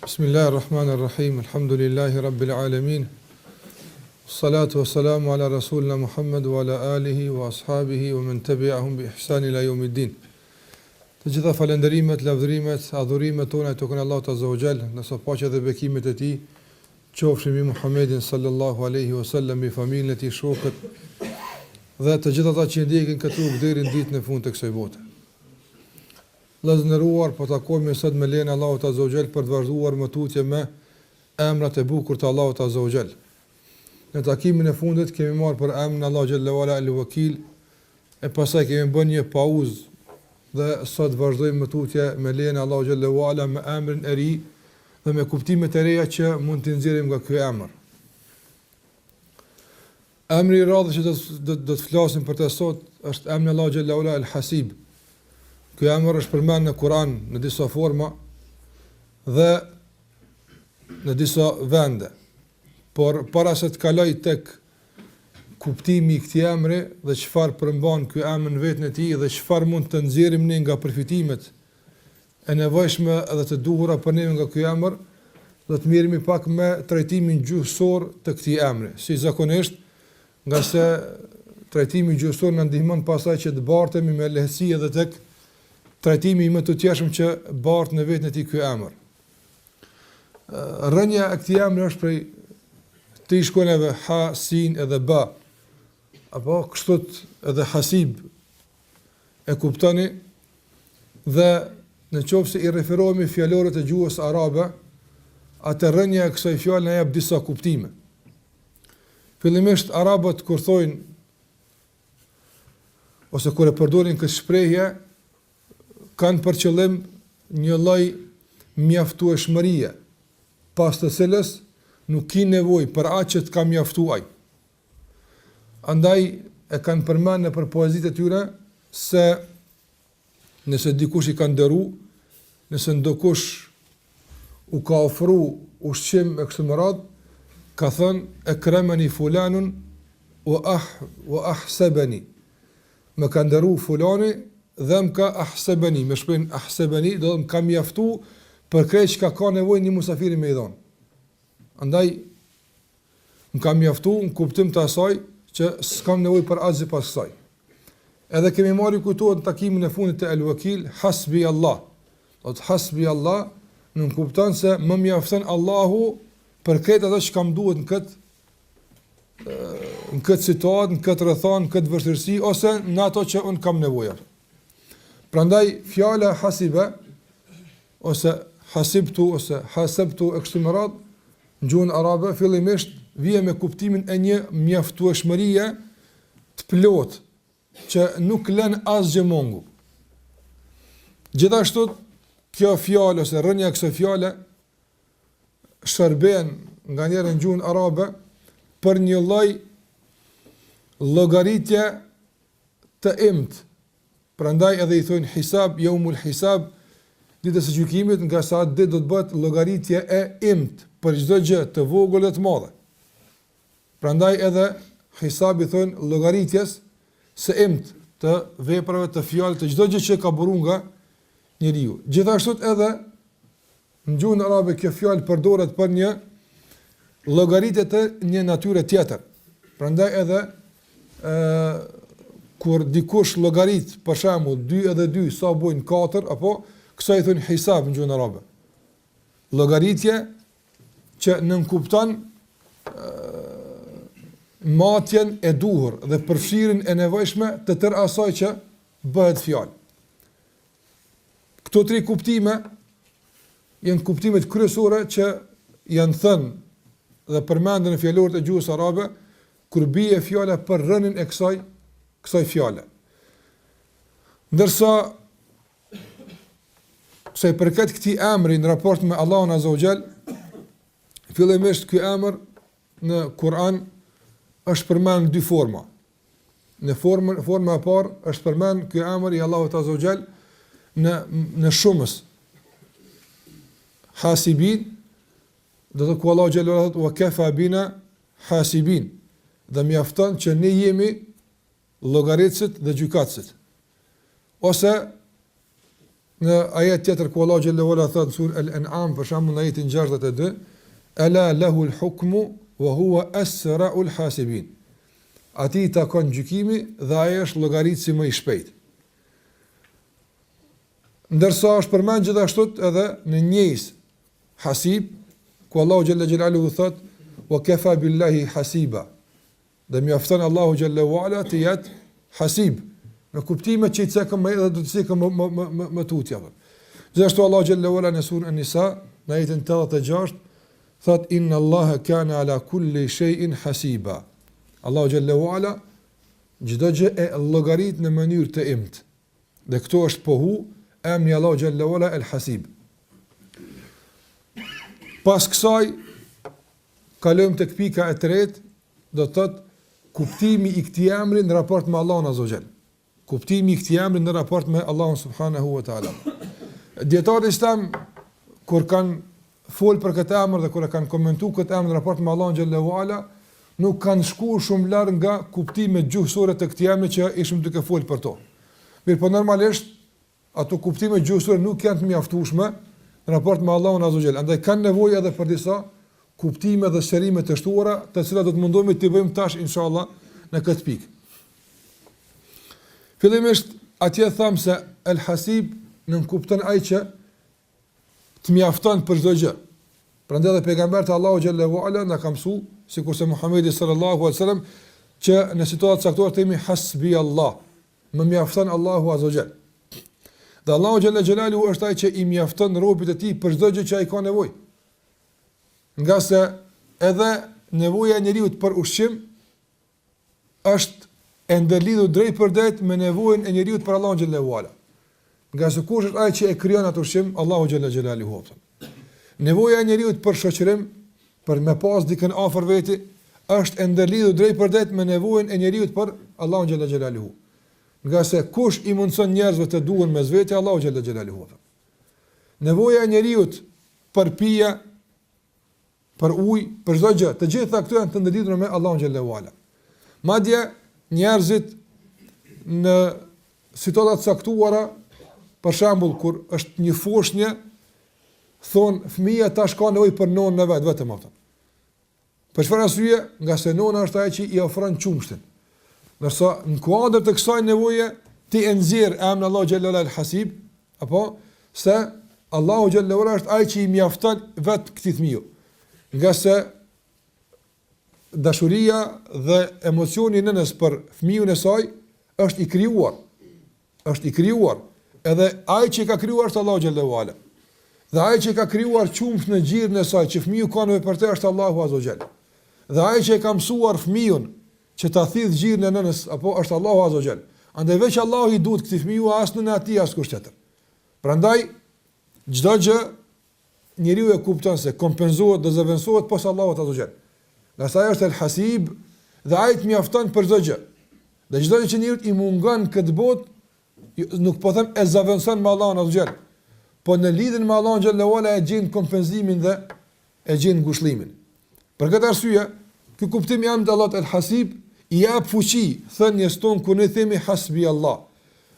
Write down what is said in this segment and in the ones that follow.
Bismillahirrahmanirrahim. Alhamdulillahi rabbil alamin. Salatu wassalamu ala rasulina Muhammad wa ala alihi wa ashabihi wa man tabi'ahum bi ihsan ila yawmiddin. Të gjitha falënderimet, lavdërimet, adhurimet tona i takojnë Allahut azza wa jall, nëse paqja dhe bekimet e tij qofshin mbi Muhammedin sallallahu alaihi wasallam, mbi familjen e tij, shokët dhe të gjithë ata që ndjekin këtë rrugë deri në ditën e fundit të kësaj bote. Lëzënëruar, po takojmë sot me lejen e Allahut azza wa jall për të vazhduar mëtutje me emrat e bukur të Allahut azza wa jall. Në takimin e fundit kemi marrë për emrin Allah xhallahu ala al-Wakil, e pastaj kemi bën një pauzë dhe sot vazhdojmë mëtutje me lejen e Allahu xhallahu ala me emrin e ri dhe me kuptimet e reja që mund të nxjerrim nga ky emër. Emri i radhës që do të flasim për të sot është emri Allahu xhallahu ala al-Hasib. Ky emër është përmendur në Kur'an në disa forma dhe në disa vende. Por para se të kaloj tek kuptimi i këtij emri dhe çfarë përmban ky emër në vetën e tij dhe çfarë mund të nxjerrim ne nga përfitimet e nevojshme dhe të duhura për ne nga ky emër, do të mirëmi pak me trajtimin gjuhësor të këtij emri. Si zakonisht, nga se trajtimi gjuhësor na ndihmon pasaj që të bartemi me lehtësi edhe tek trajtimi më të tjershëm që bart në vetën e tij ky emër. Rënja e këtij emri është prej të shkronjave ha, sin edhe ba, apo kështut edhe hasib e kuptoni, dhe në qoftë se i referohemi fjalorët e gjuhës arabe, atë rënja e kësaj fjale na jep disa kuptime. Fillimisht arabët kur thojnë ose kur e përdorin këtë shprehje, kanë për qëllim një lloj mjaftueshmërie, pas të cilës nuk ki nevojë për atë që të ka mjaftuar. Andaj e kanë përmendur për poezitë e tyre se nëse dikush i ka nderu, nëse ndokush u ka ofru ushqim e kështu me radhë, ka thënë ekramani fulanun wa ahsabani. Më ka nderu fulani dhe më ka ahsabani, me shprehin ahsabani, do të më ka mjaftu për krejt që ka nevojë një musafiri me i dhonë. Andaj, më ka mjaftu në kuptim të asaj që s'kam nevojë për asgjë pas kësaj. Edhe kemi marrë kujtohet në takimin e fundit të El-Wakil, hasbi Allah. Do të hasbi Allah, në kupton se më mjafton Allahu për këtë ato që kam duhet në këtë situatë, në këtë rrethon, në këtë vështirësi ose në ato që un kam nevojë. Prandaj fjala hasiba ose hasibtu ose hasabtu e kështu me radhë në gjuhën arabe fillimisht vjen me kuptimin e një mjaftueshmërie të plotë që nuk lën asgjë mungu. Gjithashtu kjo fjalë ose rënja e kësaj fjale shërben nganjëherë në gjuhën arabe për një lloj llogaritje të imt. Prandaj edhe i thonë hisab, yaumul hisab, ditës së gjykimit, nga sa atë ditë do të bëhet llogaritje e imt për çdo gjë të vogël dhe të madhe. Prandaj edhe hisab i thonë llogaritjes së imt të veprave, të fjalëve, të çdo gjë që ka bërë nga njeriu. Gjithashtu edhe në gjuhën arabe kjo fjalë përdoret për një llogaritje të një natyre tjetër. Prandaj edhe kur dikush llogarit, për shembull 2 edhe 2 sa bojnë 4, apo kësaj thonë hisab në gjuhën arabe. Llogaritje që nënkupton matjen e duhur dhe përfshirjen e nevojshme të tërë asaj që bëhet fjalë. Këto tre kuptime janë kuptimet kryesore që janë thënë dhe përmenden në fjalorët e gjuhës arabe kur bie fjala për rënien e kësaj fjale. Ndërsa se përket këtij emri në raport me Allahun azza wa jall, fillimisht ky emër në Kur'an është përmendur në dy forma. Në forma e parë është përmendur ky emër i Allahut azza wa jall në shumës. Hasibin, do të thotë Allahu xhallahu wa kafa bina hasibin. Dhe mjafton që ne jemi llogaritësit dhe gjykatësit. Ose në ajet tjetër ku Allah xhallahu ala thot sur Al-An'am për shembull në ajetin 62, ala lahu al-hukmu wa huwa asra'ul hasibin. Ati takon gjykimi dhe ai është llogaritësi më i shpejtë. Ndërsa është përmend gjithashtu edhe në njëjës hasib, ku Allahu xhalla xhelaluhu thot wa kafa billahi hasiba. Dhe mjafton Allahu xhallahu ala të jetë hasib, në kuptimet që i cekëm edhe do të cikëm më tutja. Gjithashtu Allahu xhallahu ala në surën An-Nisa, në ajetin 86, thot inna Allaha kana ala kulli shay'in hasiba. Allahu xhallahu ala çdo gjë e llogarit në mënyrë të imt. Dhe këto është pohu emri Allahu xhallahu ala el-Hasib. Pas kësaj kalojmë tek pika e tretë, do të thotë kuptimi i këtij emri në raport me Allahun azza wa jall. Kuptimi i këtij emri në raport me Allahun subhanahu wa taala. Dietarët islam kur kanë fol për këtë emër dhe kur e kanë komentuar këtë emër në raport me Allahun xhallahu ala, nuk kanë shkuar shumë larg nga kuptimet gjuhësore të këtij emri që ishim duke fol për to. Mirë, po normalisht ato kuptime gjuhësore nuk janë të mjaftueshme në raport me Allahun azza wa jall. Andaj kanë nevojë edhe për disa kuptime dhe shërime të shtuara, të cilat do të mundohemi të bëjmë tash inshallah në këtë pikë. Fillimisht atje tham se El Hasib nën kupton ai që të mjafton për çdo gjë. Prandaj edhe pejgamberi Allahu xhallahu ala na ka mësuar, sikurse Muhamedi sallallahu alaihi wasallam, që në situata caktuar themi hasbi Allah, më mjafton Allahu azza wa jall. Dhe Allahu xhallahu xhelalu është ai që i mjafton robët e tij për çdo gjë që ai ka nevojë. Nga se edhe nevoja e njeriu për ushqim është e ndërlidhur drejt për drejt me nevojën e njeriu për Allahun xhallahu ala. Nga se kush është ai që e krijon atë ushqim? Allahu xhallahu xhelalu. Nevoja e njeriu për shoqërim, për me pas dikën afër veti, është e ndërlidhur drejt për drejt me nevojën e njeriu për Allahun xhallahu xhelalu. Nga se kush i mundson njerëzve të duhen mes vete? Allahu xhallahu xhelalu. Nevoja e njeriu për pije, për ujë, për çdo gjë, të gjitha këto janë të ndërlidhura me Allahun xhallahu ala. Madje njerëzit në situata të caktuara, për shembull kur është një foshnjë, thon fëmia tash ka nevojë për nonën e vet vetëm atë. Për çfarë arsye? Nga se nona është ajo që i ofron qumshtin. Ndërsa në kuadër të kësaj nevoje ti e nxjerr emrin Allahu xhallahu ala el-Hasib, apo se Allahu xhallahu ala është ai që i mjafton vet këtij fëmiu. Nga se dashuria dhe emocioni i nënës për fëmijën e saj është i krijuar. Është i krijuar. Edhe ai që ka krijuar është Allahu xhallahu ala. Dhe ai që ka krijuar qumsh në gjirën e saj që fëmiu ka nevojë për të është Allahu azza wa jall. Dhe ai që ka mësuar fëmijën që ta thith gjirën e nënës apo është Allahu azza wa jall. Andaj veç Allahu i duhet këtij fëmiu as në atij as kusht tjetër. Prandaj çdo gjë njeriu e kupton se kompenzohet dhe zëvendësohet pas Allahut azza wa jall. Nga sa është El Hasib dhe ai të mjafton për çdo gjë. Dhe çdo gjë që njeriu i mungon këtë botë, nuk po them e zëvendëson me Allahun azza wa jall, po në lidhjen me Allahun xhallahu ala e gjen kompenzimin dhe e gjen ngushëllimin. Për këtë arsye, ky kuptim i emrit Allahut El Hasib i jap fuqi thënies ton kur ne themi hasbi Allah.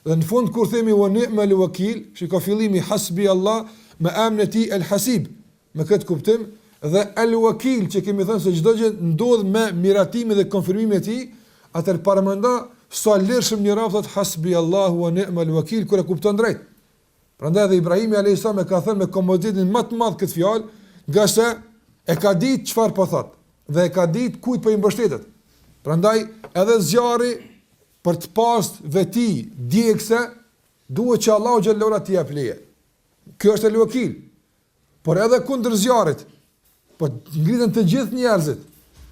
Dhe në fund kur themi wa ni'mal wakil, shikoj fillimi hasbi Allah me emrin e tij El Hasib, me këtë kuptim, dhe El Wakil që kemi thënë se çdo gjë ndodh me miratimin dhe konfirmimin e tij, atëherë paramendo sa lirshëm një rafat hasbi Allahu wa ni'mal wakil kur e kupton drejt. Prandaj edhe Ibrahimi alayhis salam e ka thënë me komoditin më të madh këtë fjalë, nga se e ka ditë çfarë po thot dhe e ka ditë kujt po i mbështetet. Prandaj edhe zjarri për të pasur veti djegse duhet që Allahu xhallahu ala t'i jap leje. Kjo është El Wakil. Por edhe kundër zjarrit, po ngritën të gjithë njerëzit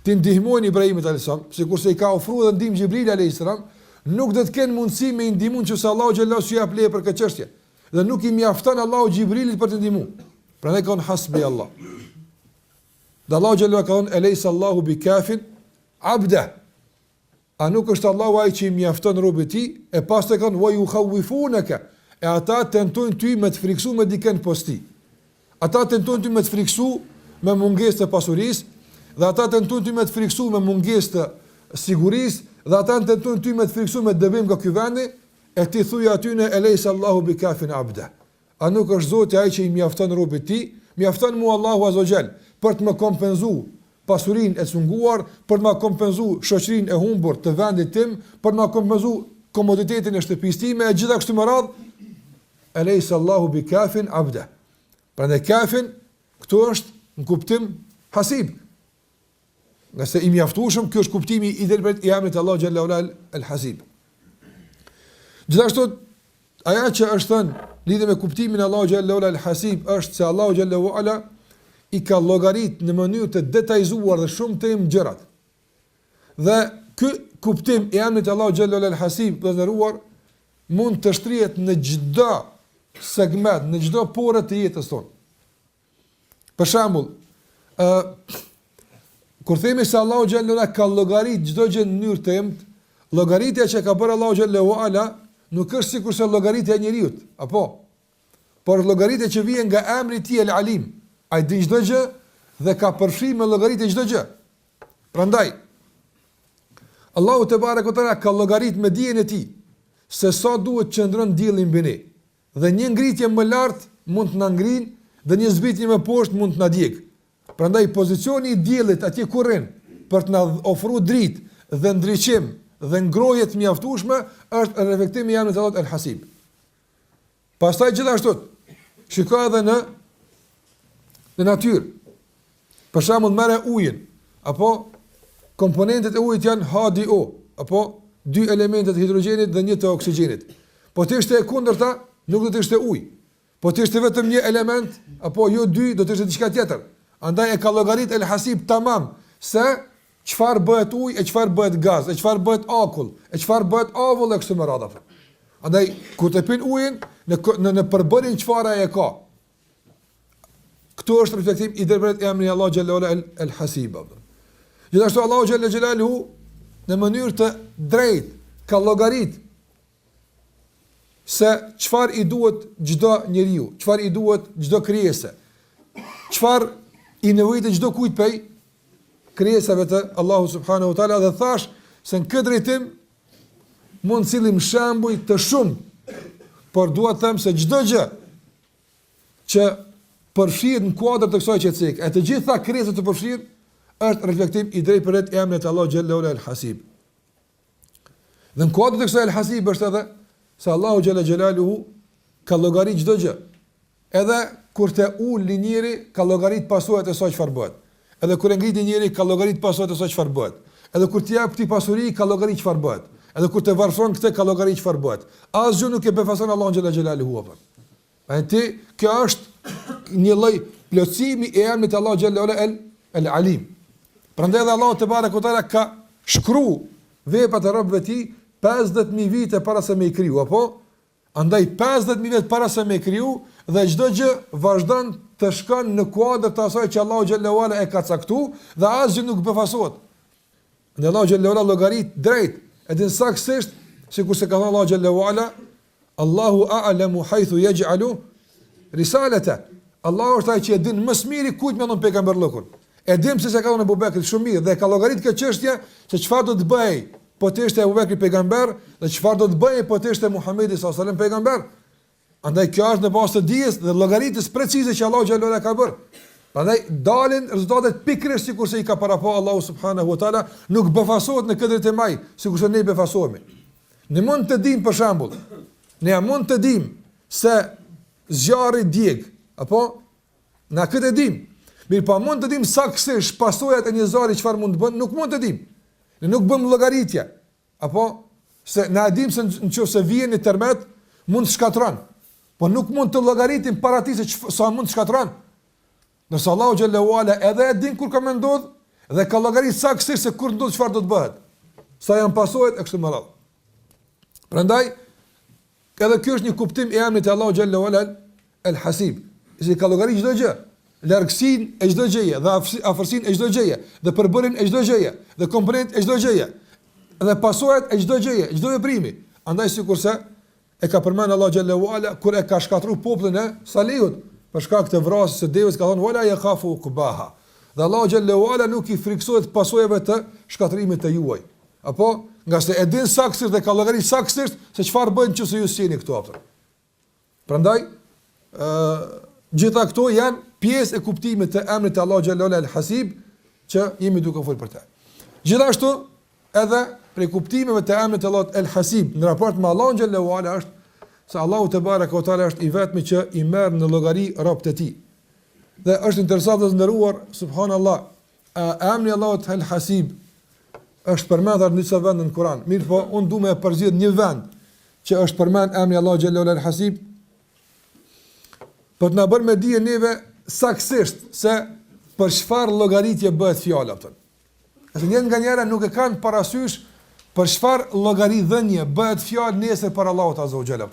të ndihmojnë Ibrahimit alayhis salam, sikurse i ka ofruar dhe ndihmë Xhibril alayhis salam, nuk do të kenë mundësi me ndihmën nëse Allahu xhallahu ala jap leje për këtë çështje. Dhe nuk i mjafton Allahu Xhibrilit për të ndihmuar. Prandaj ka hasbi Allah. Dhe Allahu xhallahu ka thënë eleysa Allahu bikafin abda. A nuk është Allahu ai që i mjafton robët e tij, e pastaj kanë wa yukhawifunaka. E ata tentojnë ty me të friksu me dikën posti. Ata tentojnë ty me të friksu me mungesë të pasurisë, dhe ata tentojnë ty me të friksu me mungesë të sigurisë, dhe ata tentojnë ty me të friksu me dëbim nga ky vendi, e ti thuaj aty në eleysa Allahu bikafin abda. A nuk është Zoti ai që i mjafton robët e tij? Mjafton mua Allahu Azza wa Jall për të më kompenzuar pasurinë e cunguar, për të më kompenzuar shoqërinë e humbur të vendit tim, për të më kompenzuar komoditetin e shtëpisë time e gjitha kështu me radhë. Alaysa Allahu bikafin abda. Prandaj kafin këtu është në kuptim hasib. Nëse i mjaftueshëm, ky është kuptimi i dhelbërt i emrit Allah xhallahu ala al-hasib. Gjithashtu aja që është thënë lidhe me kuptimin Allah xhallahu ala al-hasib është se Allah xhallahu ala i ka llogarit në mënyrë të detajzuar dhe shumë të gjërat. Dhe ky kuptim i emrit Allah xhallahu ala al-hasib të ndëruar mund të shtrihet në çdo segment, në çdo porë të jetës tonë. Për shembull, kur themi se Allahu xhallahu ala ka llogarit çdo gjë në mënyrë të emët, llogaritja që ka bërë Allahu xhallahu ala nuk është sikurse llogaritja e njeriu, apo? Por llogaritja që vjen nga emri i tij El-Alim, ai di çdo gjë dhe ka përfshirë me llogaritë çdo gjë. Prandaj Allahu te barekuhu te ka llogarit me dijen e tij se sa duhet qëndron dielli mbi ne. Dhe një ngritje më lart mund të na ngrinë dhe një zbritje më poshtë mund të na djeg. Prandaj pozicioni i diellit atje ku rrin për të na ofruar dritë dhe ndriçim dhe ngrohje të mjaftueshme është reflektimi i emrit Allahut El-Hasib. Pastaj gjithashtu shikoj edhe në natyrë. Për shembull merre ujin, apo komponentet e ujit janë H2O, apo dy elementet e hidrogjenit dhe një të oksigjenit. Po të ishte e kundërta, nuk do të ishte ujë. Po të ishte vetëm një element, apo jo dy, do të ishte diçka tjetër. Andaj e ka llogarit El-Hasib tamam se çfarë bëhet ujë, e çfarë bëhet gaz, e çfarë bëhet akull, e çfarë bëhet avull e kështu me radhë. Andaj kur të pin ujin në përbërjen çfarë ai e ka. Këtu është reflektim i dërbëret e emri Allah xhallahu ala El-Hasib. Gjithashtu Allahu xhallahu xhelaluhu në mënyrë të drejtë ka llogarit se çfarë i duhet çdo njeriu, çfarë i duhet çdo krijesë, çfarë i nevojitet çdo kujt prej krijesave të Allahu subhanahu wa taala dhe thash se në këtë drejtim mund të sillim shembuj të shumë, por dua të them se çdo gjë që përfshihet në kuadër të kësaj çetësik, e të gjitha krijesat të përfshirë është reflektim i drejtë për emrin e Allah xhallahu ala el-Hasib. Dhe në kuadër të kësaj el-Hasib është edhe se Allahu xhallahu xhelaluhu ka llogarit çdo gjë. Edhe kur të ul njëri ka llogarit pasojat e saj çfarë bëhet. Edhe kur e ngrit njëri ka llogarit pasojat e saj çfarë bëhet. Edhe kur t'i jap këtij pasuri ka llogarit çfarë bëhet. Edhe kur të varfron këtë ka llogarit çfarë bëhet. Asgjë nuk e befason Allahu xhallahu xhelaluhu. Ti kjo është një lloj plotësimi i emrit Allah xhallahu ala el-Alim. Prandaj edhe Allahu te barekuhu teala ka shkruar veprat e robëve të tij 50000 vite para se me i kriju, apo? Andaj 50000 vite para se me i kriju dhe çdo gjë vazhdon të shkon në kuadër të asaj që Allahu xhallahu ala e ka caktuar dhe asgjë nuk befasohet. Në Allahu xhallahu ala llogarit drejt, edhe saktësisht, sikur se ka thënë Allahu xhallahu ala, Allahu a'lamu haythu yaj'alu risalata. Allahu është ai që e din më së miri kujt më dhon pejgamberllokun. E dim se ka dhënë Abu Bekrit shumë mirë dhe ka llogarit këtë çështje se çfarë do të bëj po të ishte Abu Bekri pejgamber dhe çfarë do të bëj po të ishte Muhamedi sallallahu alaihi wasallam pejgamber. Andaj kjo është në bazë të dijes dhe llogaritës precize që Allahu xhallahu ala ka bërë. Prandaj dalin rezultatet pikërisht sikurse i ka parapo Allahu subhanahu wa taala, nuk befasohet në këtë të maj, sikurse ne befasohemi. Ne mund të dim për shembull, ne mund të dim se zjarri djeg, apo na këtë dim. Mirë, pa mund të dim saktësisht pasojat e një zjarri çfarë mund të bën, nuk mund të dim. Ne nuk bëm llogaritje. Apo se na e dim se nëse vjen në tërmet mund të shkatron. Po nuk mund të llogaritim para ti se sa mund të shkatron. Nëse Allahu xhallahu ala edhe e din kur ka më ndodh dhe ka llogarit saktësisht se kur ndodh çfarë do të bëhet. Sa janë pasojat e kështu me radhë. Prandaj edhe ky është një kuptim i emrit të Allahu xhallahu ala el-Hasib. Si ka llogarit çdo gjë. Largësinë e çdo gjëje dhe afërsinë e çdo gjëje dhe përbërjen e çdo gjëje dhe komponent e çdo gjëje dhe pasojat e çdo gjëje, çdo veprimi. Andaj sikurse e ka përmend Allah xhallahu ala kur e ka shkatruar popullin e Salihut për shkak të vrasjes së devës, ka thënë wala yakhafu uqbaha. Dhe Allah xhallahu ala nuk i friksohet pasojave të shkatrimit të juaj. Apo nga se e din saktësisht dhe ka llogarit saktësisht se çfarë bën nëse ju sjeni këtu afër. Prandaj gjitha këto janë pjesë e kuptimit të emrit të Allahu xhallahu ala al-Hasib që jemi duke folur për të. Gjithashtu edhe për kuptimeve të emrit të Allahut el-Hasib në raport me Allahun xhallahu ala është se Allahu te baraka o taala është i vetmi që i merr në llogari robët e tij. Dhe është interesant të nderuar subhanallahu emri Allahut el-Hasib është përmendur në disa vende në Kur'an. Mirë po, unë duam të përzgjedh një vend që është përmend emri Allahu xhallahu ala al-Hasib për të na bërë me dije neve saktësisht se për çfarë llogaritje bëhet fjala atë. Qase nga njëra nuk e kanë parasysh për çfarë llogaridhënie bëhet fjalë nesër për Allahut azza wa jalla.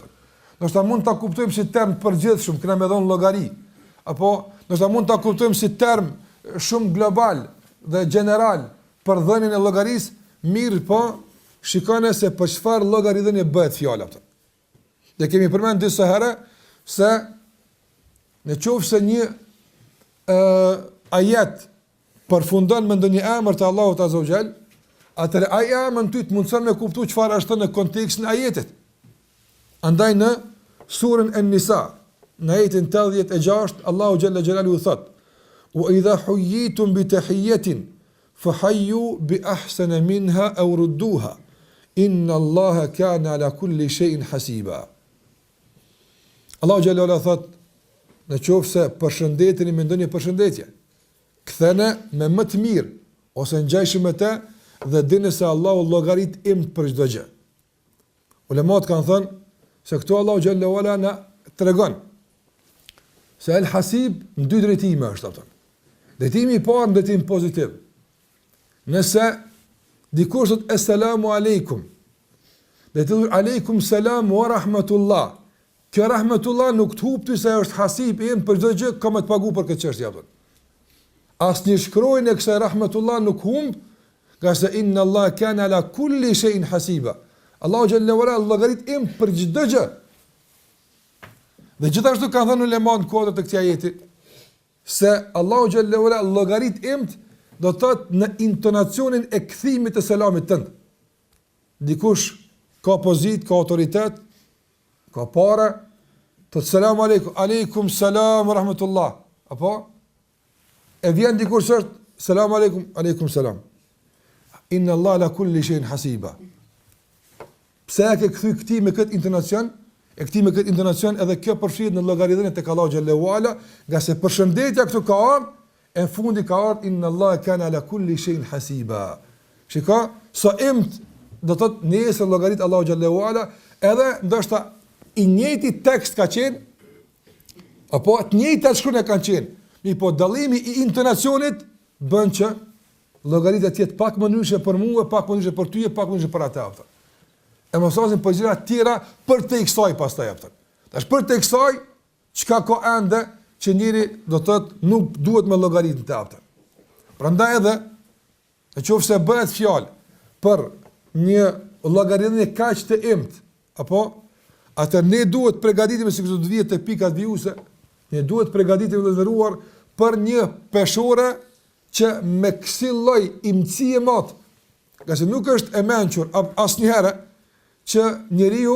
Ndoshta mund ta kuptojmë si term përgjithshëm, këna më dhon llogari. Apo ndoshta mund ta kuptojmë si term shumë global dhe general për dhënien e llogarisë, mirë po shikone se për çfarë llogaridhënie bëhet fjala atë. Dhe kemi përmendur disa herë se në qoftë se një ajet përfundon me ndonjë emër të Allahut azza wa jall, atëherë ai emër ty të mundson me kuptuar çfarë është në kontekstin e ajetit. Andaj në surën An-Nisa, në ajetin 86, Allahu xhalla xhelalu thot: "Wa idha huyyitum bi tahiyyatin fahayyu bi ahsana minha aw rudduha. Inna Allaha kana ala kulli shay'in hasiba." Allahu xhalla xhelalu thot: "Në qoftë se përshëndeteni me ndonjë përshëndetje, kthene me më të mirë ose ngjajshëm me të dhe dini se Allahu llogarit im për çdo gjë." Ulemat kanë thënë se këtu Allahu xhallahu ala na tregon se El Hasib në dy drejtime është atë. Drejtimi i parë në drejtim pozitiv. Nëse dikush thot Assalamu alaikum, dhe të thotë aleikum salam wa rahmatullah, kjo rahmatullah nuk të hupti se është Hasib im për çdo gjë, kam të pagu për këtë çështje atë. Asnjë shkronjë e kësaj rahmatullah nuk humb, nga se inna Allah kana ala kulli shay'in hasiba. Allahu xhallahu ala llogarit im për çdo gjë. Dhe gjithashtu kanë thënë ulemat në kodrat e këtij ajeti se Allahu xhallahu ala llogarit im do të thotë në intonacionin e kthimit të selamit tënd. Dikush ka pozitë, ka autoritet, ka para, të selam aleikum, aleikum salam wa rahmatullah. Apo e vjen dikush është selam aleikum, aleikum salam. Inna Allah la kulli shay'in hasiba. Pse e ke kthy këtij me këtë intonacion? E këtij me këtë intonacion edhe kjo përfshihet në llogaridhjen e tek Allahu xhallahu ala, nga se përshëndetja këtu ka ardhur, e në fundi ka ardhur inna Allah kana ala kulli shay'in hasiba. Shiko, sa imt do të thotë nesër llogarit Allahu xhallahu ala, edhe ndoshta i njëjti tekst ka qenë, apo të njëjta shkruajtje kanë qenë. Mi po dallimi i intonacionit bën që llogaritja të jetë pak më ndryshe për mua, pak më ndryshe për ty, pak më ndryshe për ata. E mos osin po gjëra të tjera për të kësaj pastaj aftë. Tash për të kësaj çka ka ende që njëri do të thotë nuk duhet me llogaritën të aftë. Prandaj edhe nëse bëhet fjalë për një llogaritje kaq të imt, apo atë ne duhet përgatitemi sikur do të vihet te pikat vijuse, ne duhet përgatitemi të vëruar për një peshore që me kësi lloj imësie mat, nga se nuk është e mençur asnjëherë që njeriu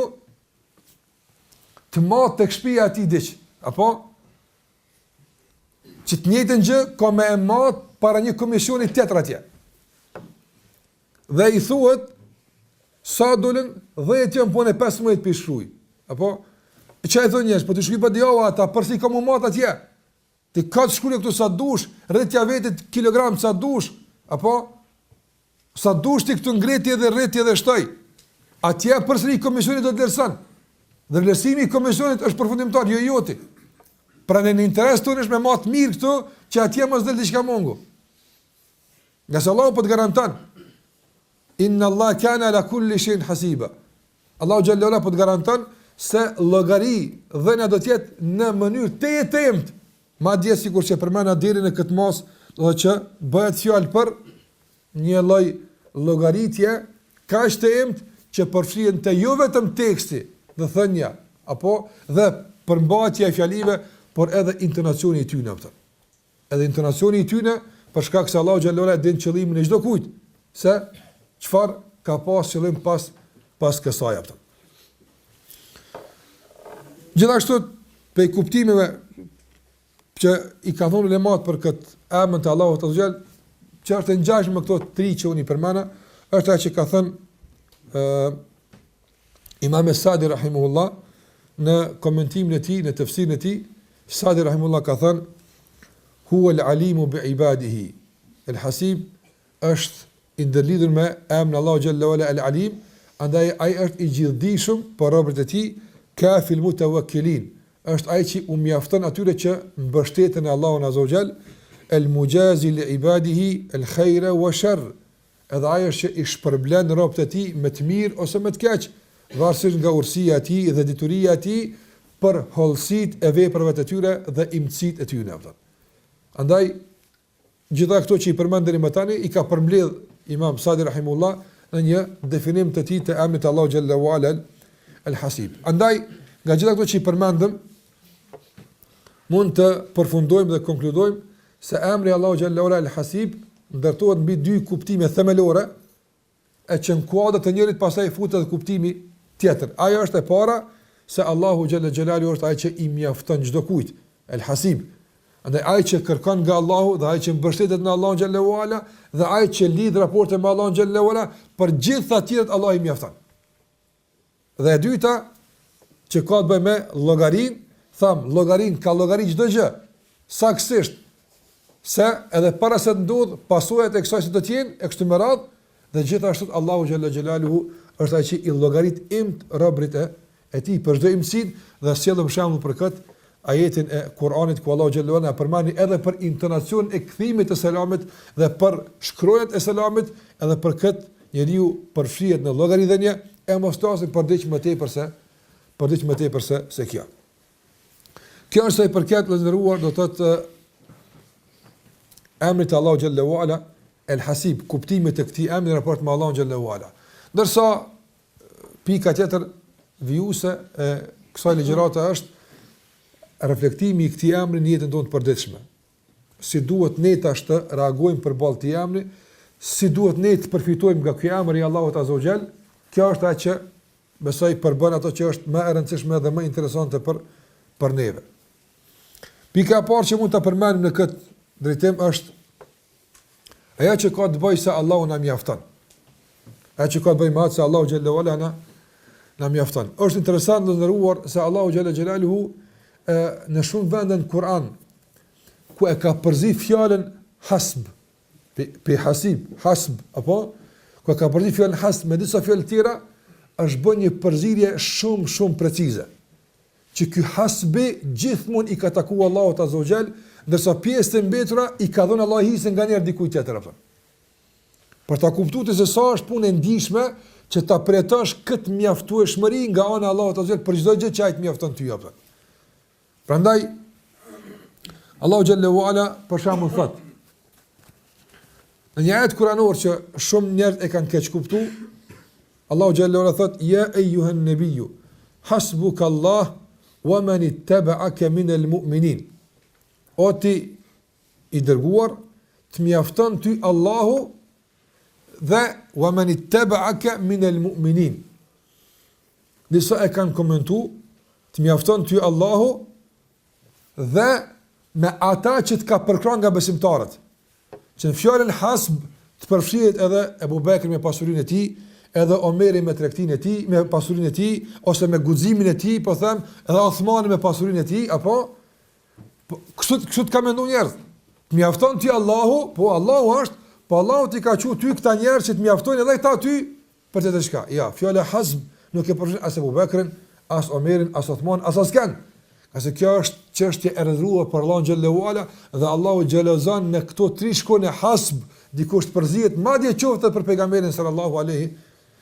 të matë të këshpia ati diq, apo që të njëjtën gjë ka me e matë para një komisioni tjetër atje. Dhe i thuhet sa dolën 10 janë punë 15 për shkruaj. Apo që e thonë njerëz, po të shkruaj pa dijava ata përsi ka mu matë atje. Ti ka të shkruaj këtu sa dush, rrethja vetit kilogram sa dush, apo sa dush ti këtu ngreti edhe rreti edhe shtoj. Atje përsëri komisioni do të vlerëson. Dhe vlerësimi i komisionit është përfundimtar, jo joti. Pra në interes tonë është me matë mirë këtu, që atje mos del diçka mungu. Nga se Allahu po të garanton. Inna Allah kana ala kulli shay'in hasiba. Allahu xhallahu ala po të garanton se llogari dhënia do të jetë në mënyrë të jetë, madje sikur që përmenda deri në këtë mos, do të thotë që bëhet fjalë për një lloj llogaritje kaq të imt që përfshihen të jo vetëm teksti dhe thënia, apo dhe përmbajtja e fjalive, por edhe intonacioni i tyre aftë. Edhe intonacioni i tyre për shkak se Allahu xhallahu ala din qëllimin e çdo kujt, se çfarë ka pas qëllim pas kësaj aftë. Gjithashtu Pe kuptimeve që i ka thonë ulemat për këtë emën të Allahut Azza wa Jall, që është e ngjashme me këto tri që unë i përmenda, është ajo që ka thënë Imam Sadi rahimahullah në komentimin e tij, në tefsirin e tij. Sadi rahimahullah ka thënë: "Huwa al-alimu bi ibadihi." El-Hasib është i ndërlidhur me emrin Allahu Jalla wala al-Alim, andaj ai është i gjithdijshëm për robërit e tij, kafil mutawakkilin. Është ai që u mjafton atyre që mbështeten në Allahun Azza wa Jall, el-mujazi li ibadihi el-khayra wa sharr. Edhe ai është që i shpërblen robët e tij me të mirë ose me të keq, varësisht nga urësia e tij dhe dituria e tij për hollësitë e veprave të tyre dhe imësitë e tyre. Andaj gjitha këto që i përmend deri më tani i ka përmbledh Imam Sadi rahimullah në një definim të tij të emrit Allahu Jalla wa Ala al-Hasib. Andaj nga gjitha këto që i përmendëm mund të përfundojmë dhe konkludojmë se emri Allahu Jalla wa Ala al-Hasib ndërtohet mbi dy kuptime themelore, e që në kuadër të njërit pastaj futet kuptimi tjetër. Ajo është e para se Allahu Jalla Jalalu është ai që i mjafton çdo kujt, el-Hasib. Andaj ai që kërkon nga Allahu dhe ai që mbështetet në Allahun xhallahu ala dhe ai që lidh raporte me Allahun xhallahu ala, për gjitha të tjerët Allah i mjafton. Dhe e dyta që ka të bëjë me llogarin, llogarin ka llogari çdo gjë, saktësisht, se edhe para se të ndodh pasojat e kësaj që do të jenë e kështu me radhë, dhe gjithashtu Allahu xhallahu xhelaluhu është ai që i llogarit imt robrit e tij për çdo imësi dhe sjellëm shembull për këtë ajetin e Kur'anit ku Allahu xhallahu ala përmani edhe për intonacion e kthimit të selamit dhe për shkronjat e selamit, edhe për këtë njeriu përfshihet në llogaridhënie e mos tasim për diçka më tepër se kjo. Kjo është sa i përket lëndëruar do të thotë emrit Allahu xhallahu ala el-Hasib, kuptimit të këtij emri në raport me Allahun xhallahu ala. Ndërsa pika tjetër vijuese e kësaj ligjërate është reflektimi i këtij emri në jetën tonë të përditshme. Si duhet ne tash të reagojmë përballë këtij emri, si duhet ne të përfitojmë nga ky emër i Allahut Azza wa Jall. Kjo është ajo që besoj përbën ato që është më e rëndësishme dhe më interesante për neve. Pika e parë që mund ta përmendim në këtë drejtim është ajo që ka të bëjë se Allahu na mjafton. Ajo që ka të bëjë me atë se Allahu xhallahu ala na mjafton. Është interesant të ndëruar se Allahu xhallahu xhelaluhu në shumë vende në Kur'an ku e ka përzi fjalën hasb, pe hasib, hasb, apo ku e ka përzi fjalën hasb me disa fjalë tjera, është bën një përzierje shumë precize. Që ky hasbi gjithmonë i ka takuar Allahut Azza wa Jall, ndërsa pjesët e mbetura i ka dhënë Allahu hisën nganjëherë dikujt tjetër apo. Për ta kuptuar se sa është punë e ndihshme që ta përjetosh këtë mjaftueshmëri nga ana e Allahut Azza wa Jall për çdo gjë që ai të mjafton ty apo. Prandaj Allahu xhallahu ala për shembull thot në një ajet kuranor që shumë njerëz e kanë keq kuptuar, Allahu xhallahu ala thot ya ayyuhan nabiyyu hasbuka Allah wa man ittaba'aka min al-mu'minin. O ti i dërguar, të mjafton ty Allahu dhe wa man ittaba'aka min al-mu'minin. Disa e kanë komentuar, të mjafton ty Allahu dhe me ata që të ka përkran nga besimtarët. Që në fjallën hasb të përfshihet edhe Ebu Bekri me pasurinë e tij, edhe Omeri me tregtinë e tij, me pasurinë e tij, ose me guximin e tij, po them, edhe Uthmani me pasurinë e tij, apo kështu të ka menduar njerëz. Mjafton ti Allahu, po Allahu është, po Allahu ti ka thënë ty këta njerëz që të mjaftojnë edhe këta ty për të diçka. Ja, fjala hasb nuk e përfshin as Ebu Bekrin, as Omerin, as Uthmanin, as asken. Qase kjo është çështje e rrëdhur për Allahun xhallahu ala dhe Allahu xhalozan në këto tri shkone hasb dikush të përzihet madje qoftë për pejgamberin sallallahu alaihi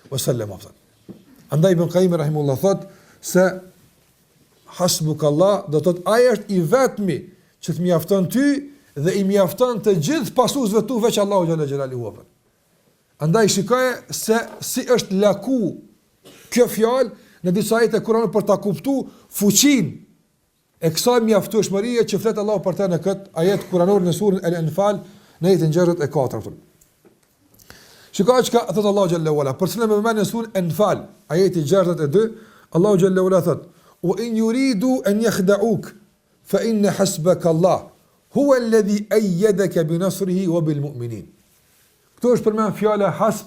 wasallam. Andaj Ibn Qayyim rahimullah thot se hasbukallah do thot ai është i vetmi që të mjafton ty dhe i mjafton të gjithë pasuesve tu veç Allahu xhallahu xhelaluhu. Andaj shikoj se si është laku kjo fjalë në disa ajete Kur'anit për ta kuptuar fuqinë e kësaj mjaftueshmërie që flet Allahu për të në këtë ajet kuranor në surën Al-Anfal në ajetin 64. Shikoj çka thot Allahu xhallahu ala, për cilën më vjen në surën Anfal, ajeti 62, Allahu xhallahu ala thot: wa in yuridu an yakhda'uk fa inna hasbaka Allah huwa alladhi ayyadaka bi nasrihi wa bil mu'minin. Këto është përmend fjala hasb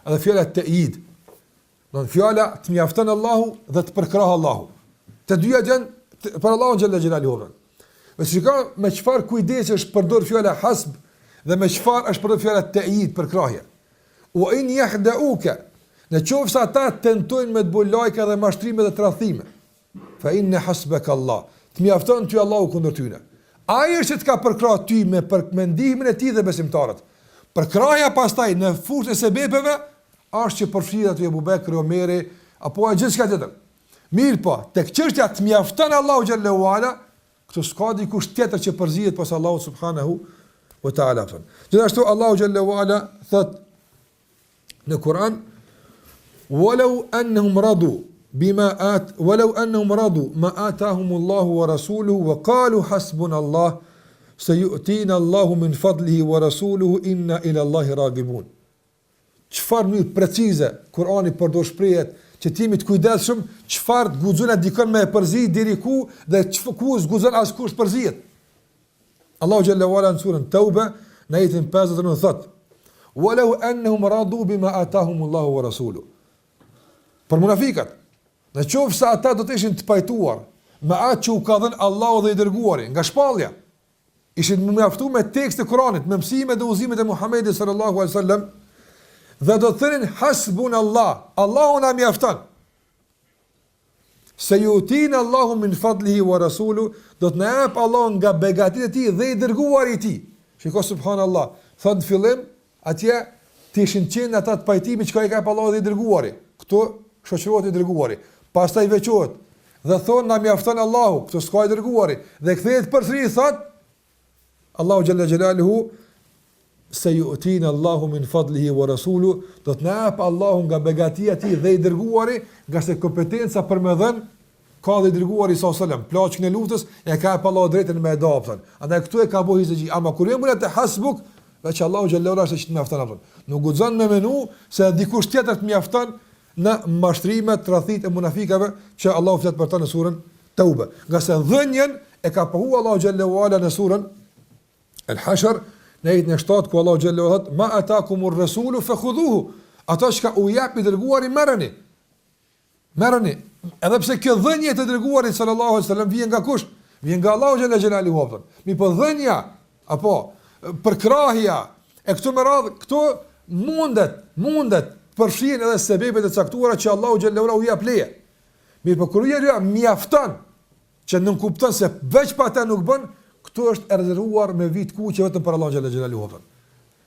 dhe fjala ta'yid. Do fjala të mjafton Allahu dhe të përkrah Allahu. Të dyja janë për Allahun xhalla xhelaluhu. Dhe shikoj me çfarë kujdesi është përdor fjala hasb dhe me çfarë është përdor fjala ta'yid përkrahje. Wa in yahda'uka, në qoftë se ata tentojnë me të bëjë lajka dhe mashtrime dhe tradhime, fa inna hasbaka Allah, të mjafton ty Allahu kundër tyre. Ai është që të ka përkrahur ty me ndihmën e tij dhe besimtarët. Përkrahja pastaj në fushën e sebepeve është që përfshihet aty Abu Bekri, Omeri apo gjithçka tjetër. Mirë po, tek çështja të mjafton Allahu xhallahu ala, këtu s'ka dikush tjetër që përzihet pas Allahut subhanahu wa taala. Gjithashtu Allahu xhallahu ala thot në Kur'an: "Walau annahum radu ma atahum Allahu wa rasuluhu wa qalu hasbuna Allah sayu'tina Allahu min fadlihi wa rasuluhu inna ila Allahi raghibun." Çfarë më precize Kur'ani përdor shprehjet që ti jemi të kujdesshëm, çfarë të guxon atë dikon me përzi deri ku dhe ku zguzon askush përzihet. Allahu xhallahu ala në surën Tauba në ajetin 59 thot: "Walau annahum radu bima atahum Allahu wa rasuluhu." Për munafikat, në qoftë se ata do të ishin të pajtuar me atë që u ka dhënë Allahu dhe i dërguari nga shpallja, ishin mjaftuar me tekste e Kuranit, me mësimet dhe udhëzimet e Muhamedit sallallahu alaihi wasallam, dhe do të thënin hasbunallah, Allahu na mjafton. Sayu'tina Allahu min fadlihi wa rasuluhu, do të na jap Allahu nga begatitë e tij dhe i dërguari i tij. Shikoj subhanallahu, thot në fillim atje të ishin qenë ata të pajtimi që ka i ka jap Allahu dhe i dërguari. Këto shoqërohet i dërguari. Pastaj veçohet dhe thon na mjafton Allahu, këto s'ka i dërguari. Dhe kthehet përsëri thot Allahu xhalla xhelaluhu sayu'tina Allahu min fadlihi wa rasuluhu, do të na jap Allahu nga begatia e tij dhe i dërguari, nga se kompetenca për më dhën ka dhe i dërguari sallallahu alaihi wasallam. Plaçkën e luftës e ka jap Allahu drejtën me adopton. Andaj këtu e ka bëu hizxhi, ama kur jemi në të hasbuk, veç Allahu xhalla xhelaluhu është që të mjafton atë. Nuk guxon me menu se dikush tjetër të mjafton në mashtrimet, tradhit e munafikave që Allahu flet për ta në surën Tauba. Nga se dhënien e ka pohu Allahu xhallahu ala në surën Al-Hashr, në ajetin e 7 ku Allahu xhallahu ala thot: "Ma atakumur rasulu fakhudhuhu." Ata që u jap i dërguari merrni. Merrni. Edhe pse kjo dhënje të dërguarit sallallahu alaihi wasallam vjen nga kush? Vjen nga Allahu xhallahu xhelaluhu. Mi po dhënja apo përkrahja e këtu me radhë, këto mundet përfshin edhe sebepet e caktuara që Allahu xhallahu ala u jap leje. Mirë, po kur ju mjafton që nuk kupton se veç pa ata nuk bën, këtu është e rezervuar me vit kuqe vetëm për Allahu xhallahu ala.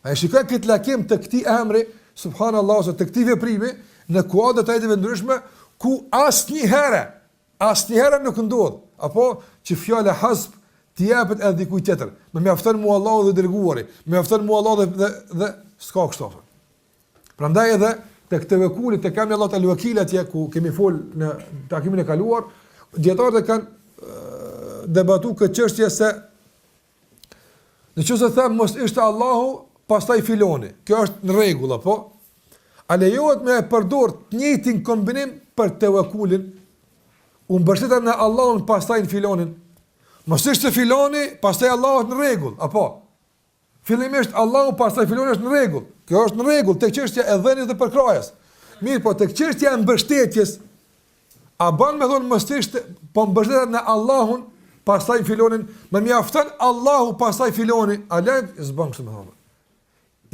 Ai shikoj këtë lakim të këtij emri, subhanallahu, se të këtij veprimi në kuadrat e jetëve ndryshme ku asnjëherë nuk ndodh, apo që fjala hasb të japet edhe dikujt tjetër. Më mjafton mua Allahu dhe dërguari, më mjafton mua Allahu dhe s'ka kështu. Prandaj edhe tek tevekulit tek kemi Allahu al-Wakil atje ku kemi fol në takimin e kaluar, dietarët kanë debatuar këtë çështje se nëse them mos ishte Allahu, pastaj filoni. Kjo është në rregull apo? A lejohet me përdor të njëjtin kombinim për tevekulin? U mbështeten në Allahun pastaj në filonin. Mos ishte filoni, pastaj Allahu është në rregull apo? Fillimisht Allahu pastaj filoni është në rregull. Kjo është në rregull tek çështja e dhënies dhe përkrahjes. Mirë, po tek çështja e mbështetjes, a bën me thonë mos ishte, po mbështetet në Allahun, pastaj filonin, më mjafton Allahu pastaj filoni, a lën s'bën kështu me thonë.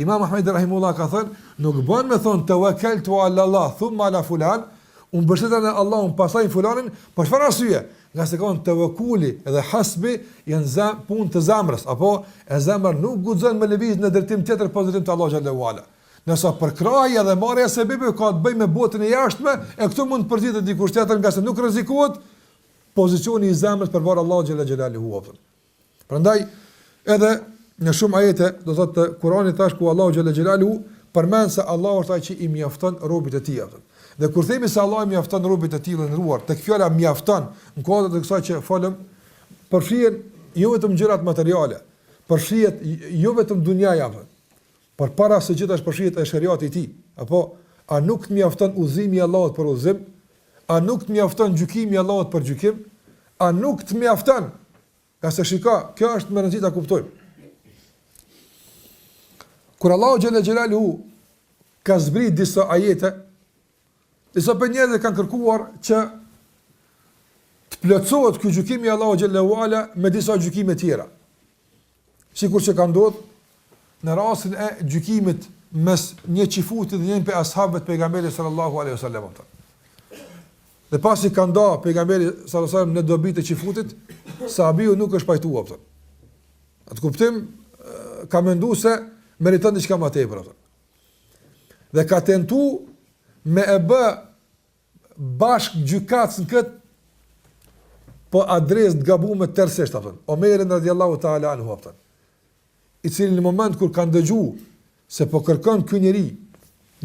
Imam Ahmed rahimullah ka thënë, nuk bën me thonë tawakkaltu ala Allah thumma ala fulan, mbështetet në Allahun pastaj fulanin, për çfarë arsye? Nga se kanë tevekuli dhe hasbi janë punë të zemrës, apo e zemra nuk guxon me lëviz në drejtim tjetër po drejtim të Allahu xhallahu ala. Nëse përkrahja dhe marrja e sebeve ka të bëjë me botën e jashtme, e këtu mund të përzihet dikush tjetër nga se nuk rrezikohet pozicioni i zemrës përpara Allahu xhallahu. Prandaj edhe në shumë ajete do thotë Kurani tash ku Allahu xhallahu përmend se Allahu është ai që i mjafton robët e tij. Dhe kur themi se Allah i mjafton robët e tij të ndëruar, tek fjala mjafton, në kuadër të kësaj që folëm, përfshihen jo vetëm gjërat materiale, përfshihet jo vetëm dunjaja, por para se gjithashtu përfshihet e shariati i tij. Apo a nuk të mjafton udhëzimi i Allahut për udhëzim? A nuk të mjafton gjykimi i Allahut për gjykim? A nuk të mjafton? Ka se shika, kjo është më rëndësi ta kuptojmë. Kur Allahu xhalla xhelaluhu ka zbrit disa ajete, disa për njerëzit kanë kërkuar që të plotësohet ky gjykim i Allahu xhallahu ala me disa gjykime tjera. Sikur që ka ndodhur në rastin e gjykimit mes një qifuti dhe një për ashabëve të pejgamberit sallallahu alaihi wasallam. Dhe pasi ka nda pejgamberi sallallahu alaihi wasallam në dobi të qifutit, sahabiu nuk është pajtuar. Atë kuptim ka menduar se meriton diçka më tepër. Dhe ka tentu me e bë bashk gjykatës në këtë po adres të gabuar tërësisht. Omerin radhiyallahu ta'ala anhu, i cili në moment kur kanë dëgjuar se po kërkon ky njeri